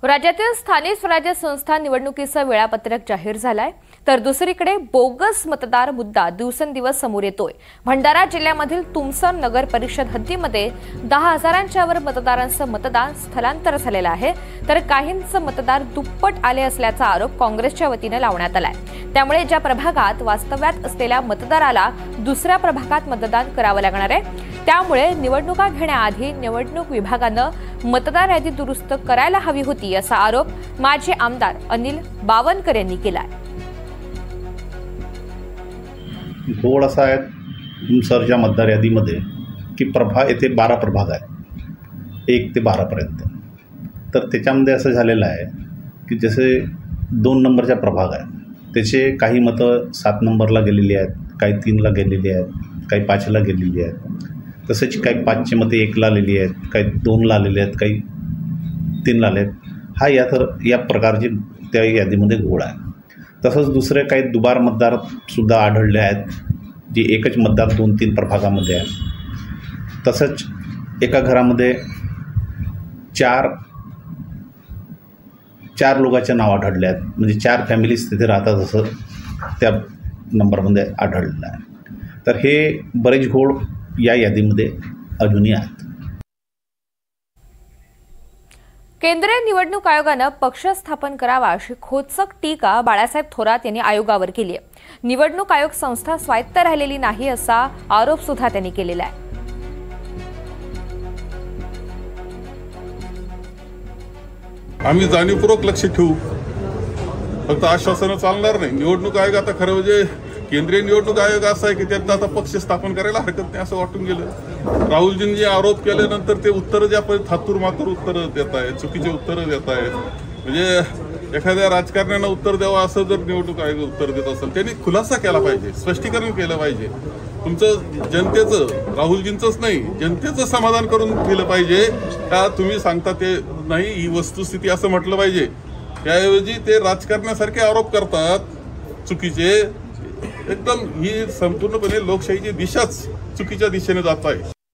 राज्यातील स्थानिक स्वराज्य संस्था निवडणुकीचं वेळापत्रक जाहीर झालंय, तर दुसरीकडे बोगस मतदार मुद्दा दिवसेंदिवस समोर येतोय। भंडारा जिल्ह्यामधील तुमसर नगर परिषद हद्दीमध्ये 10,000च्या वर मतदारांचं मतदान स्थलांतर झालेलं आहे, तर काहींचं मतदार दुप्पट आले असल्याचा आरोप काँग्रेसच्या वतीने लावण्यात आलाय। त्यामुळे ज्या प्रभागात वास्तव्यात असलेल्या मतदाराला दुसऱ्या प्रभागात मतदान करावं लागणार आहे, त्यामुळे निवडणुका घेण्याआधी निवडणूक विभागानं मतदार यादी दुरुस्त करायला हवी होती, असा आरोप माजी आमदार अनिल बावनकर यांनी केलाय। घोळ असा आहे तुमसरच्या मतदार यादीमध्ये की येथे 12 प्रभाग आहेत, 1 ते 12 पर्यंत। तर त्याच्यामध्ये असं झालेलं आहे की जसे 2 नंबरचा प्रभाग आहे, त्याचे काही मतं 7 नंबरला गेलेली आहेत, काही 3ला गेलेली आहेत, काही 5ला गेलेली आहेत। तसेच काही 5ची मते 1ला आलेली आहेत, काही 2ला आलेली आहेत, काही 3ला आले आहेत। हा या प्रकारची त्या यादीमध्ये घोळ आहे। तसंच दुसरे काही दुबार मतदारसुद्धा आढळले आहेत, जे एकच मतदार 2-3 प्रभागामध्ये आहे। तसंच एका घरामध्ये चार लोकांचे नाव आढळले आहेत, म्हणजे 4 फॅमिलीज तिथे राहतात असं त्या नंबरमध्ये आढळलेलं आहे। तर हे बरेच घोळ या यादीमध्ये अजूनही आहेत। केंद्रीय निवडणूक आयोगानं पक्ष स्थापन करावा अशी खोचक टीका बाळासाहेब थोरात यांनी आयोगावर केली आहे। निवडणूक आयोग संस्था स्वायत्त राहिलेली नाही असा आरोप सुद्धा त्यांनी केलेला आहे। आम्ही जाणीवपूर्वक लक्ष ठेवू, फक्त आश्वासनं चालणार नाही। निवडणूक आयोग आता खरं म्हणजे केंद्रीय निवडणूक आयोग असा आहे की त्यात आता पक्ष स्थापन करायला हरकत नाही असं वाटून गेलं। राहुलजींनी जे आरोप केल्यानंतर ते उत्तरं ज्या थातूर मातूर उत्तरं देत आहेत, चुकीचे उत्तरं देत आहेत। म्हणजे एखाद्या राजकारण्यानं उत्तर द्यावं असं जर निवडणूक आयोग उत्तर देत असेल, त्यांनी खुलासा केला पाहिजे, स्पष्टीकरण केलं पाहिजे। तुमचं जनतेचं, राहुलजींचंच नाही, जनतेचं समाधान करून दिलं पाहिजे का तुम्ही सांगता ते नाही, ही वस्तुस्थिती असं म्हटलं पाहिजे। त्याऐवजी ते राजकारण्यासारखे आरोप करतात चुकीचे। एकदम ही संपूर्णपणे लोकशाहीची दिशाच चुकीच्या दिशेने जात आहे।